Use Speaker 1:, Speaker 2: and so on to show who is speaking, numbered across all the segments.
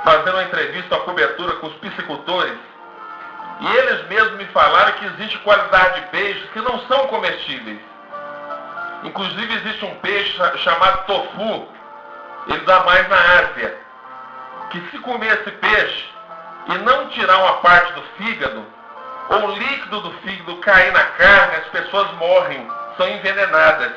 Speaker 1: fazendo uma entrevista, uma cobertura com os piscicultores, e eles mesmos me falaram que existe qualidade de peixes que não são comestíveis. Inclusive existe um peixe chamado tofu, ele dá mais na Ásia, que se comer esse peixe e não tirar uma parte do fígado, ou o líquido do fígado cair na carne, as pessoas morrem, são envenenadas.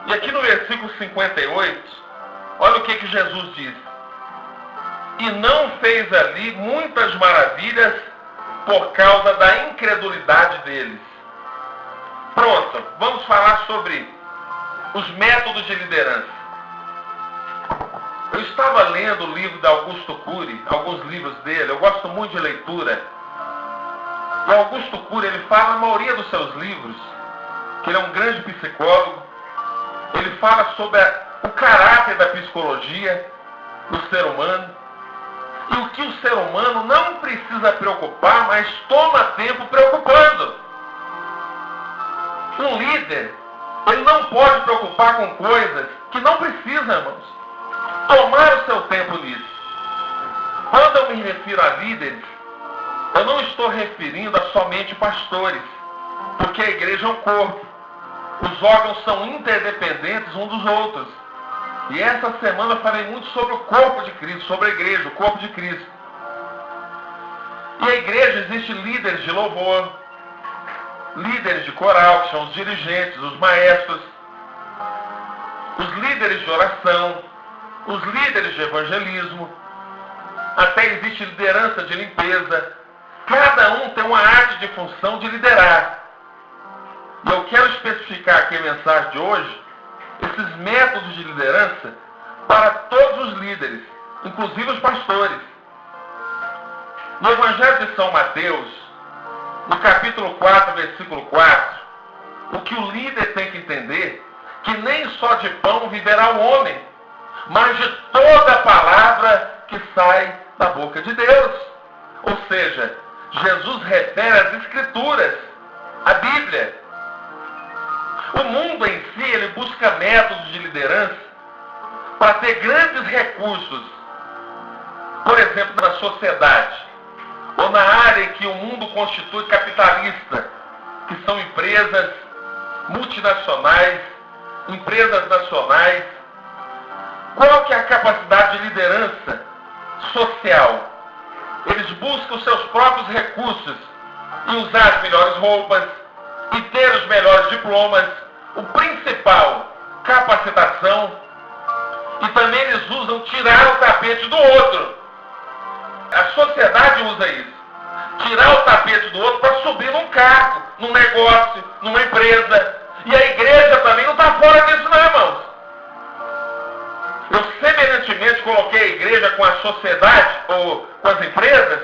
Speaker 1: E aqui no versículo 58, olha o que Jesus diz. E não fez ali muitas maravilhas por causa da incredulidade deles. Pronto, vamos falar sobre os métodos de liderança. Eu estava lendo o livro de Augusto Cury, alguns livros dele, eu gosto muito de leitura. E Augusto Cury, ele fala na maioria dos seus livros, que ele é um grande psicólogo, ele fala sobre o caráter da psicologia do ser humano, e o que o ser humano não precisa preocupar, mas toma tempo preocupando. Um líder, ele não pode preocupar com coisas que não precisa, irmãos. Tomar o seu tempo nisso. Quando eu me refiro a líderes, eu não estou referindo a somente pastores, porque a igreja é um corpo. Os órgãos são interdependentes uns dos outros. E essa semana eu falei muito sobre o corpo de Cristo, sobre a igreja, o corpo de Cristo. E a igreja existe líderes de louvor, líderes de coral, que são os dirigentes, os maestros, os líderes de oração, os líderes de evangelismo, até existe liderança de limpeza. Cada um tem uma arte de função de liderar. E eu quero especificar aqui a mensagem de hoje, esses métodos de liderança para todos os líderes, inclusive os pastores. No Evangelho de São Mateus, no capítulo 4, versículo 4, o que o líder tem que entender, que nem só de pão viverá o homem, mas de toda a palavra que sai da boca de Deus. Ou seja, Jesus refere às Escrituras, a Bíblia. O mundo em si, ele busca métodos de liderança para ter grandes recursos. Por exemplo, na sociedade, ou na área em que o mundo constitui capitalista, que são empresas multinacionais, empresas nacionais. Qual que é a capacidade de liderança social? Eles buscam os seus próprios recursos e usar as melhores roupas, e ter os melhores diplomas, o principal, capacitação, e também eles usam tirar o tapete do outro. A sociedade usa isso. Tirar o tapete do outro para subir num cargo, num negócio, numa empresa. E a igreja também não está fora disso não, irmãos. Eu semelhantemente coloquei a igreja com a sociedade, ou com as empresas,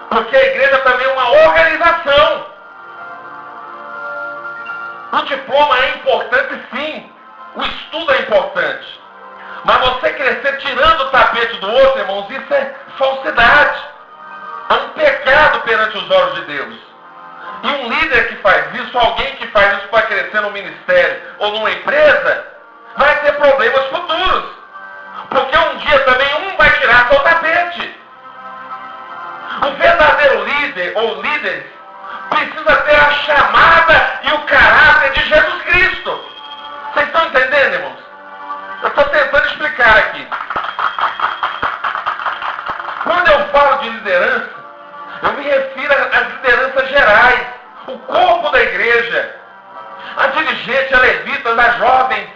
Speaker 1: porque a igreja também é uma organização. O diploma é importante sim, o estudo é importante. Mas você crescer tirando o tapete do outro, irmãos, isso é falsidade. É um pecado perante os olhos de Deus. E um líder que faz isso, alguém que faz isso para crescer no ministério ou numa empresa, vai ter problemas futuros. Porque um dia também um vai tirar seu tapete. O verdadeiro líder ou líderes precisa ter a chamada e o caráter de Jesus Cristo. Vocês estão entendendo, irmãos? Eu estou tentando explicar aqui. Quando eu falo de liderança, eu me refiro às lideranças gerais, o corpo da igreja, a dirigente, a levita, a jovens,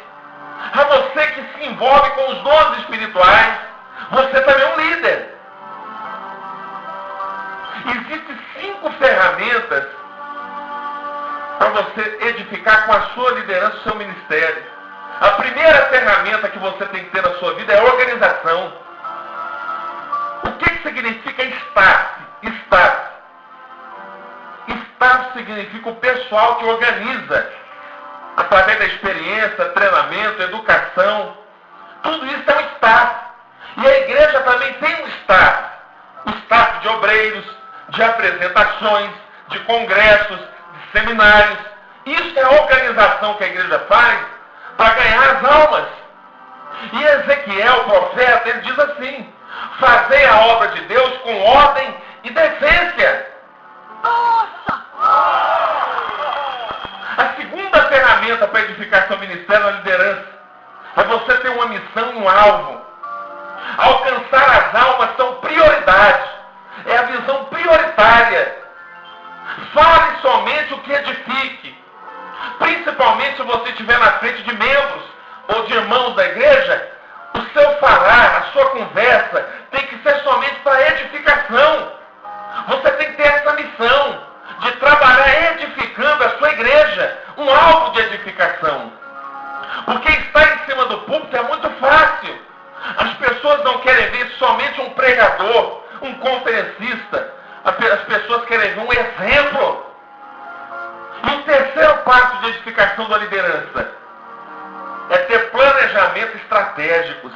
Speaker 1: a você que se envolve com os dons espirituais, você também é um líder. Existem 5 ferramentas para você edificar com a sua liderança o seu ministério. A primeira ferramenta que você tem que ter na sua vida é a organização. O que significa staff? Staff significa o pessoal que organiza, através da experiência, treinamento, educação. Tudo isso é um staff. E a igreja também tem um staff. O staff de obreiros, de apresentações, de congressos, de seminários. Isso é a organização que a igreja faz para ganhar as almas. E Ezequiel, o profeta, ele diz assim: fazei a obra de Deus com ordem e decência.
Speaker 2: Nossa!
Speaker 1: A segunda ferramenta para edificar seu ministério é a liderança. É você ter uma missão e um alvo. Alcançar as almas são prioridades. É a visão prioritária. Fale somente o que edifique. Principalmente se você estiver na frente de membros ou de irmãos da igreja, o seu falar, a sua conversa, tem que ser somente para edificação. Você tem que ter essa missão de trabalhar edificando a sua igreja, um alvo de edificação. Porque estar em cima do púlpito é muito fácil. As pessoas não querem ver somente um pregador, um conferencista. As pessoas querem ver um exemplo. E o terceiro passo de edificação da liderança é ter planejamentos estratégicos.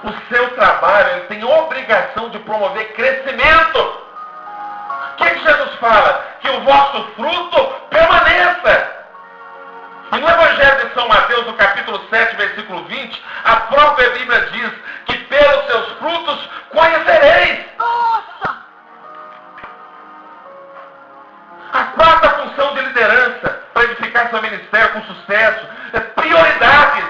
Speaker 1: O seu trabalho ele tem obrigação de promover crescimento. O que Jesus fala? Que o vosso fruto permaneça. E no Evangelho de São Mateus, no capítulo 7, versículo 20, a própria Bíblia diz que pelos seus frutos conhecereis.
Speaker 2: Nossa!
Speaker 1: A quarta função de liderança para edificar seu ministério com sucesso é prioridades.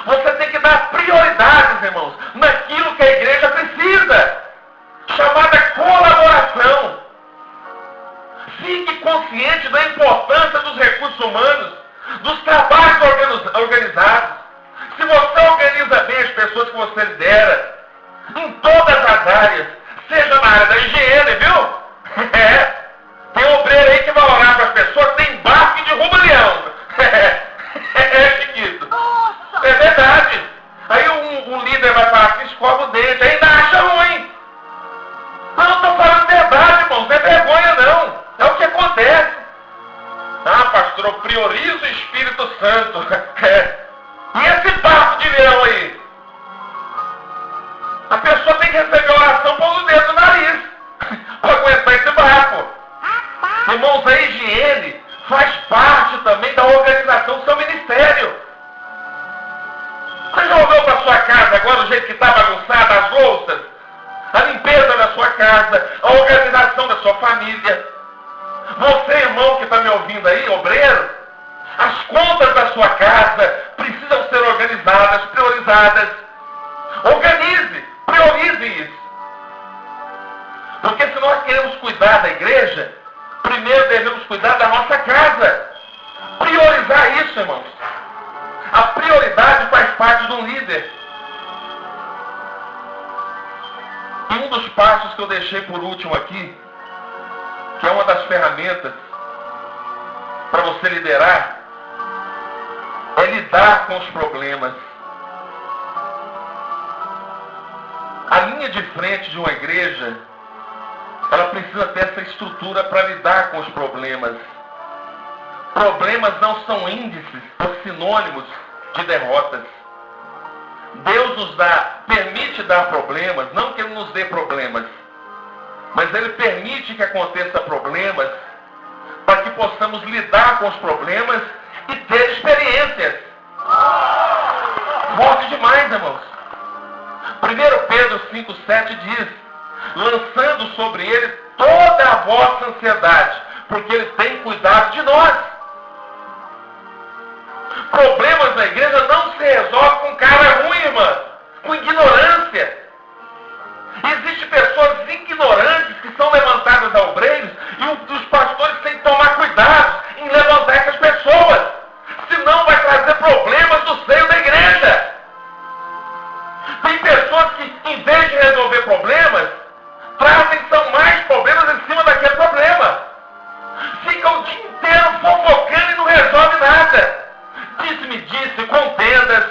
Speaker 1: Você tem que dar prioridades, irmãos, naquilo que a igreja precisa. Chamada colaboração. Fique consciente da importância dos recursos humanos, dos trabalhos organizados. Se você organiza bem as pessoas que você lidera, em todas as áreas, seja na área da higiene, viu? Tem obreiro aí que vai orar para as pessoas que tem barco e derruba leão. Chiquito.
Speaker 2: Nossa!
Speaker 1: É verdade. Aí um líder vai falar assim, escova o dente, ainda acha ruim. Mas não estou falando verdade, irmão, não é vergonha não. É o que acontece. Ah, pastor, eu priorizo o Espírito Santo. E esse barco de leão aí? A pessoa tem que receber oração por um dedo no nariz para aguentar esse barco. Irmãos, a higiene faz parte também da organização do seu ministério. Você já olhou para a sua casa agora, o jeito que está bagunçada, as louças, a limpeza da sua casa, a organização da sua família? Você, irmão, que está me ouvindo aí, obreiro, as contas da sua casa precisam ser organizadas, priorizadas. Organize, priorize isso. Porque se nós queremos cuidar da igreja, primeiro devemos cuidar da nossa casa. Priorizar isso, irmãos. A prioridade faz parte de um líder. E um dos passos que eu deixei por último aqui, que é uma das ferramentas para você liderar, é lidar com os problemas. A linha de frente de uma igreja, ela precisa ter essa estrutura para lidar com os problemas. Problemas não são índices ou sinônimos de derrotas. Deus nos permite dar problemas, não que Ele nos dê problemas, mas Ele permite que aconteça problemas para que possamos lidar com os problemas e ter experiências. Forte demais, irmãos. 1 Pedro 5,7 diz: lançando sobre Ele toda a vossa ansiedade, porque Ele tem cuidado de nós. Problemas na igreja não se resolvem com cara ruim, irmã, com ignorância. Existem pessoas ignorantes que são levantadas a obreiros e os pastores têm que tomar cuidado em levantar essas pessoas. Senão vai trazer problemas no seio da igreja. Tem pessoas que, em vez de resolver problemas, trazem são mais problemas em cima daquele problema. Ficam o dia inteiro fofocando e não resolve nada. Disse-me, contendas.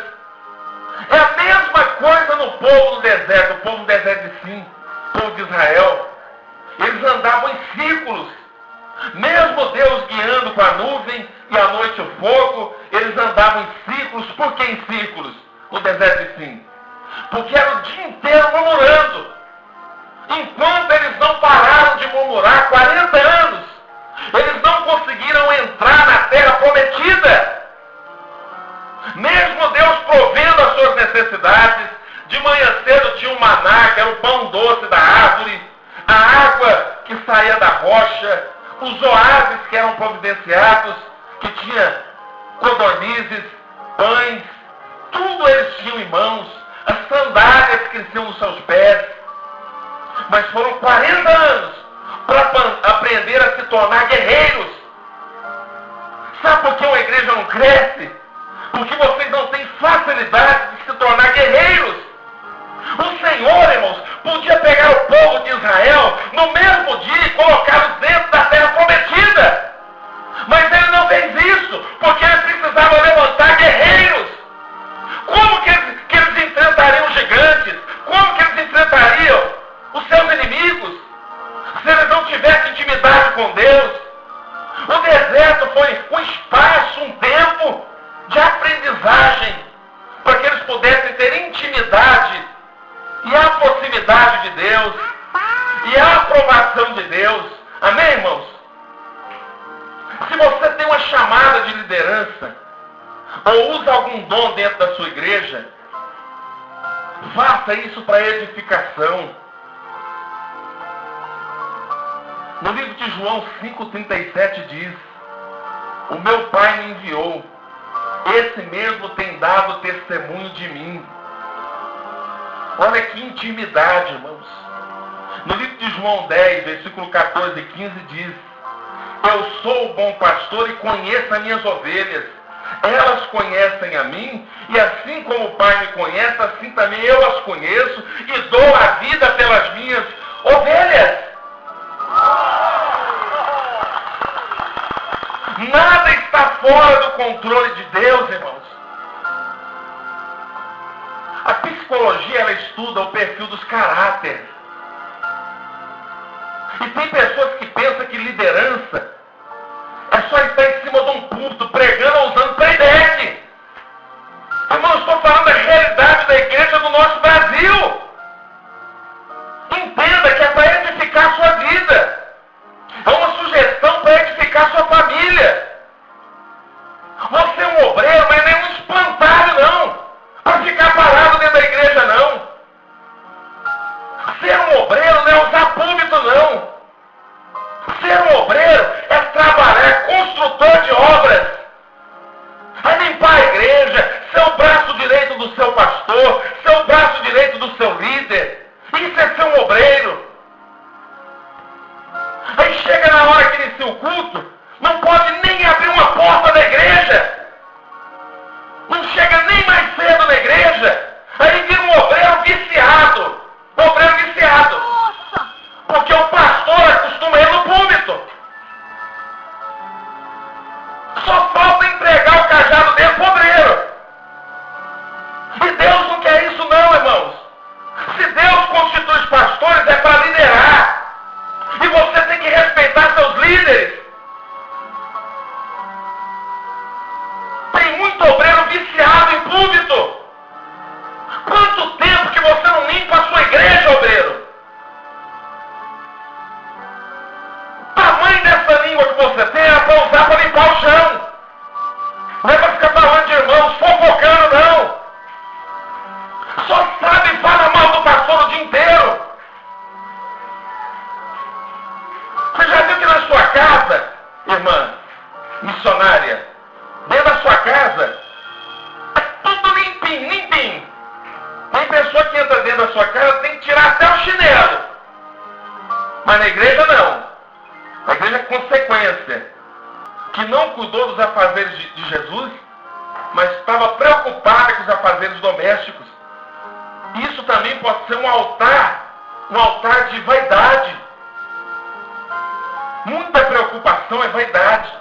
Speaker 1: É a mesma coisa no povo no deserto. O povo no deserto de Sim, o povo de Israel. Eles andavam em círculos. Mesmo Deus guiando com a nuvem e à noite o fogo, eles andavam em círculos. Por que em círculos no deserto de Sim? Porque era o dia inteiro murmurando. Enquanto eles não pararam de murmurar 40 anos, eles não conseguiram entrar na terra prometida. mesmo Deus provendo as suas necessidades, de manhã cedo tinha um maná, que era o pão doce da árvore, a água que saía da rocha, os oásis que eram providenciados, que tinha codornizes, pães, tudo eles tinham em mãos, as sandálias que cresciam nos seus pés. Mas foram 40 anos para aprender a se tornar guerreiros. Sabe por que uma igreja não cresce? Porque vocês não têm facilidade de se tornar guerreiros. O Senhor, irmãos, podia pegar o povo de Israel no mesmo dia e colocá-los dentro da terra prometida. Mas Ele não fez isso, porque Ele precisava levantar guerreiros. Como que eles enfrentariam os gigantes? Como que eles enfrentariam os seus inimigos se eles não tivessem intimidade com Deus? O deserto foi um espaço, um tempo de aprendizagem para que eles pudessem ter intimidade e a proximidade de Deus e a aprovação de Deus. Amém, irmãos? Se você tem uma chamada de liderança ou usa algum dom dentro da sua igreja, faça isso para edificação. No livro de João 5,37 diz: o meu Pai me enviou, esse mesmo tem dado testemunho de mim. Olha que intimidade, irmãos. No livro de João 10, versículo 14 e 15 diz: eu sou o bom pastor e conheço as minhas ovelhas. Elas conhecem a mim, e assim como o Pai me conhece, assim também eu as conheço e dou a vida pelas minhas ovelhas. Nada está fora do controle de Deus, irmãos. A psicologia, ela estuda o perfil dos caráteres. E tem pessoas que pensam que liderança é só estar em cima de um púlpito pregando ou usando playback. Irmão, estou falando da realidade da igreja do nosso Brasil. Entenda que é para edificar a sua vida. É uma sugestão para edificar a sua família. Você é um obreiro, mas nem um espantalho, não. Para ficar parado dentro da igreja, não. Ser um obreiro não é usar púlpito, não. Ser um obreiro é trabalhar, é construtor de obras. É limpar a igreja, ser o braço direito do seu pastor, ser o braço direito do seu líder. Isso é ser um obreiro. Aí chega na hora que inicia o culto, não pode nem abrir uma porta da igreja. Não chega nem mais cedo na igreja. Aí vira um obreiro viciado. Um obreiro viciado. Porque o pastor acostuma ir no púlpito. Só falta entregar o cajado dele pro obreiro. E Deus não quer isso não, irmãos. Se Deus constitui os pastores, é para liderar. E você tem que respeitar seus líderes. Tem muito obreiro viciado em púlpito. Quanto tempo que você não limpa a sua igreja, obreiro? O tamanho dessa língua que você tem é para usar para limpar o chão. Não é para ficar falando de irmãos, fofocando, não. Só sabe falar mal do pastor o dia inteiro. Você já viu que na sua casa, irmã missionária, dentro da sua casa, é tudo limpinho, limpinho. Tem pessoa que entra dentro da sua casa, tem que tirar até o chinelo. Mas na igreja não. A igreja é consequência. Que não cuidou dos afazeres de Jesus, mas estava preocupada com os afazeres domésticos. Isso também pode ser um altar de vaidade. Muita preocupação é vaidade.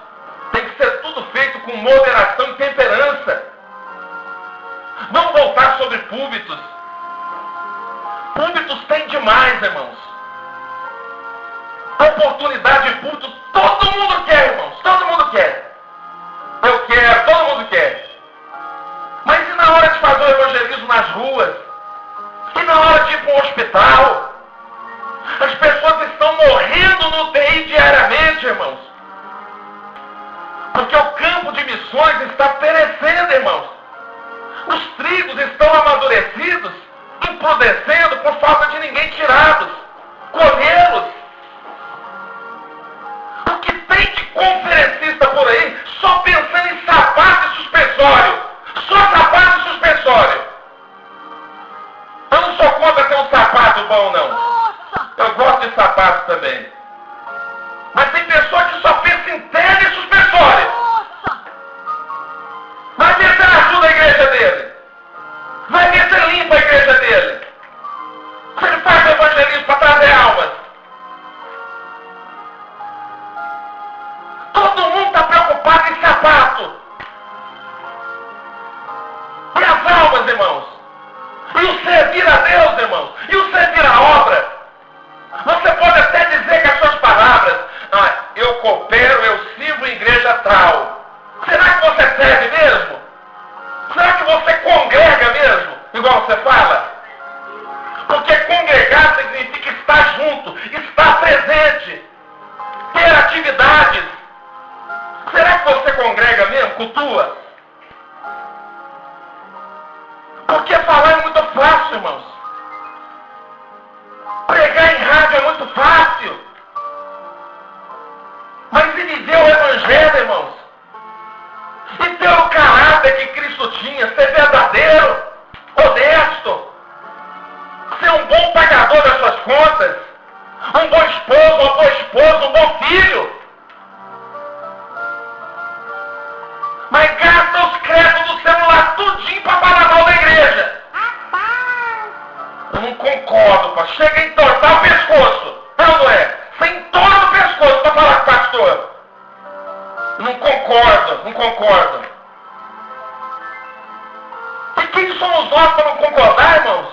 Speaker 1: Tem que ser tudo feito com moderação e temperança. Vamos voltar sobre púlpitos. Púlpitos tem demais, irmãos. Oportunidade de púlpito, todo mundo quer, irmãos. Todo mundo quer. Eu quero, todo mundo quer. Mas e na hora de fazer o evangelismo nas ruas? E na hora de ir para um hospital? As pessoas estão morrendo no UTI diariamente, irmãos. Porque o campo de missões está perecendo, irmãos. Os trigos estão amadurecidos, empudecendo por falta de ninguém tirá-los, colhê-los. O que tem de conferencista por aí só pensando em sapato e suspensório? Só sapato e suspensório. Eu não sou contra ter um sapato bom, não. Eu gosto de sapato também. Mas tem pessoa que só pensa em tênis e suspensório. Vai ver se ele ajuda a igreja dele. Vai ver se ele limpa a igreja dele. Se ele faz evangelismo para trazer almas. Todo mundo está preocupado em sapato. E as almas, irmãos? E o servir a Deus, irmãos? E o servir a obra? Você pode até dizer com as suas palavras: eu coopero, eu sirvo em igreja tal. Será que você serve mesmo? Será que você congrega mesmo? Igual você fala? Porque congregar significa estar junto, estar presente, ter atividades. Será que você congrega mesmo? Cultua? Porque falar é muito fácil, irmãos. Pregar em rádio é muito fácil. Mas e viver o evangelho, irmãos? E ter o caráter que Cristo tinha, ser verdadeiro, honesto, ser um bom pagador das suas contas, um bom esposo, uma boa esposa, um bom filho. Mas gasta os créditos do celular tudinho para falar mal da igreja. Eu não concordo, pastor. Chega a entortar o pescoço. Não é? Você entorta o pescoço para falar com o pastor. Não concordo, não concordo. E quem somos nós para não concordar, irmãos?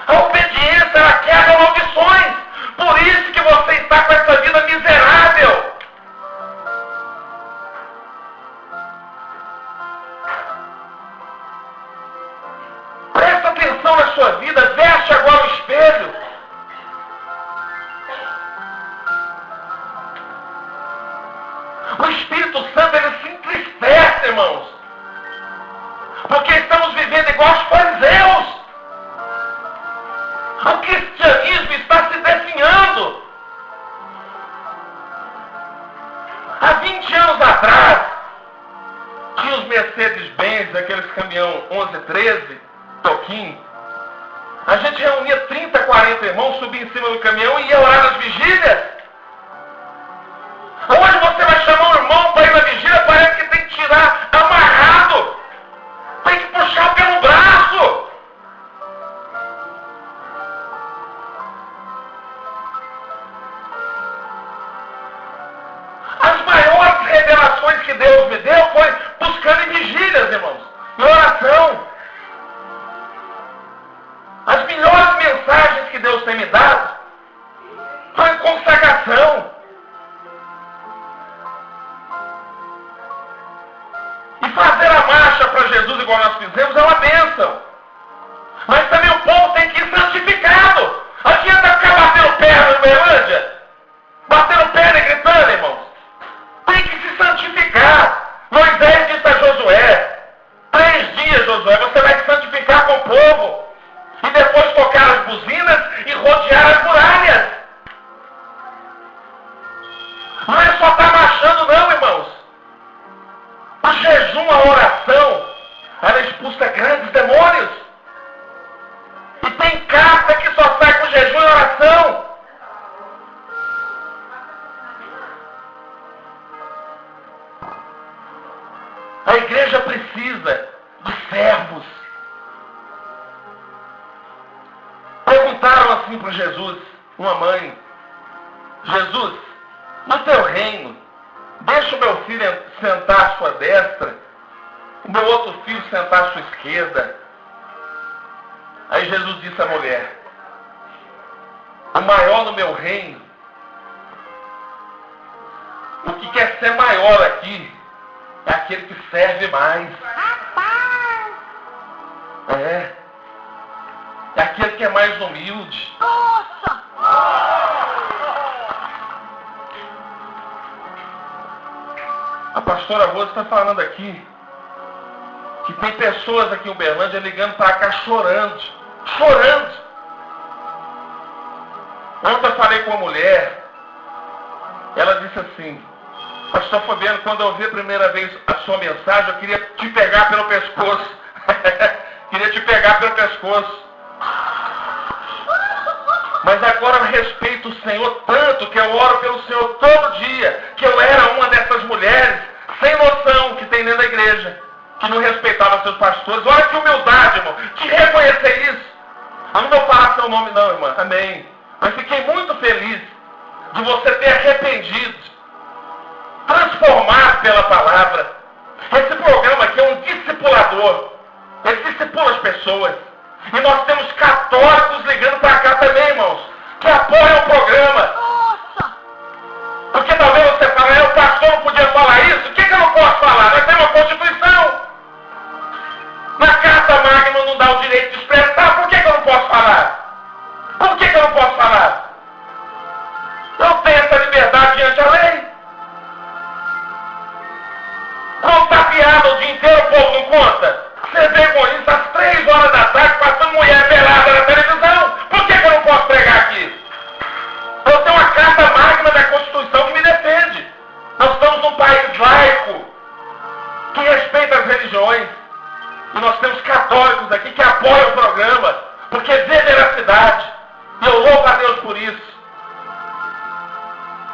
Speaker 1: A obediência, ela quebra maldições. Por isso que você está com essa vida miserável. Presta atenção na sua vida, veste agora o espelho. O Espírito Santo, ele se entristece, irmãos. Porque estamos vivendo igual os fariseus. O cristianismo está se definhando. Há 20 anos atrás, tinha os Mercedes-Benz, aqueles caminhão 1113, toquinho. A gente reunia 30, 40 irmãos, subia em cima do caminhão e ia orar nas vigílias. Hoje você vai chamar um irmão para ir na vigília, parece que tem que tirar amarrado. Tem que puxar pelo braço. As maiores revelações que Deus me deu foi buscando em vigílias, irmãos, em oração. As melhores mensagens que Deus tem me dado foi em consagração. E fazer a marcha para Jesus igual nós fizemos é uma bênção. Mas também o povo tem que ir santificado. Adianta ficar batendo perna no Uberlândia? Batendo perna e gritando, irmãos? Tem que se santificar. Moisés disse a Josué: 3 dias, Josué, você vai se santificar com o povo. E depois tocar as buzinas e rodear as muralhas. Não é só estar marchando, não, irmãos. O jejum, a oração, ela expulsa grandes demônios. E tem carta que só sai com jejum e oração. A igreja precisa de servos. Perguntaram assim para Jesus, uma mãe: Jesus, no teu reino, deixa o meu filho sentar à sua destra, o meu outro filho sentar à sua esquerda. Aí Jesus disse à mulher: o maior no meu reino, o que quer ser maior aqui, é aquele que serve mais. É aquele que é mais humilde.
Speaker 2: Nossa!
Speaker 1: A pastora Rosa está falando aqui que tem pessoas aqui em Uberlândia ligando para cá chorando. Chorando. Ontem eu falei com uma mulher, ela disse assim: pastor Fabiano, quando eu vi a primeira vez a sua mensagem, eu queria te pegar pelo pescoço. Queria te pegar pelo pescoço. Mas agora eu respeito o Senhor tanto que eu oro pelo Senhor todo dia, que eu era uma dessas mulheres sem noção que tem dentro da igreja, que não respeitava seus pastores. Olha que humildade, irmão, de reconhecer isso. Eu não vou falar seu nome não, irmã, amém. Mas fiquei muito feliz de você ter arrependido, transformado pela palavra. Esse programa aqui é um discipulador. Ele discipula as pessoas. E nós temos católicos ligando para cá também, irmãos, que apoiam o programa.
Speaker 2: Nossa!
Speaker 1: Porque talvez você fale, o pastor não podia falar isso. O que eu não posso falar? Nós temos uma Constituição. Na Carta Magna não dá o direito de expressar. Por que eu não posso falar? Por que eu não posso falar? Eu tenho essa liberdade diante da lei. Contar piada o dia inteiro, o povo não conta. Você vê com isso às 3 horas da tarde, passando mulher pelada na televisão. Por que eu não posso pregar aqui? Eu tenho uma Carta Magna da Constituição que me defende. Nós estamos num país laico, que respeita as religiões. E nós temos católicos aqui que apoiam o programa, porque vê veracidade. E eu louvo a Deus por isso.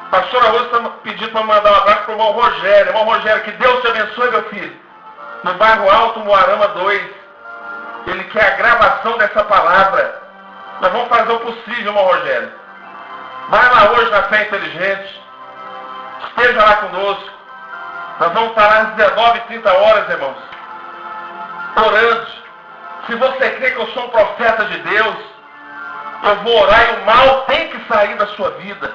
Speaker 1: A pastora Rosa está pedindo para mandar um abraço para o irmão Rogério. Irmão Rogério, que Deus te abençoe, meu filho. No bairro Alto, Moarama 2. Ele quer a gravação dessa palavra. Nós vamos fazer o possível, irmão Rogério. Vai lá hoje na Fé Inteligente. Esteja lá conosco. Nós vamos estar lá às 19h30, irmãos. Orando. Se você crê que eu sou um profeta de Deus, eu vou orar e o mal tem que sair da sua vida.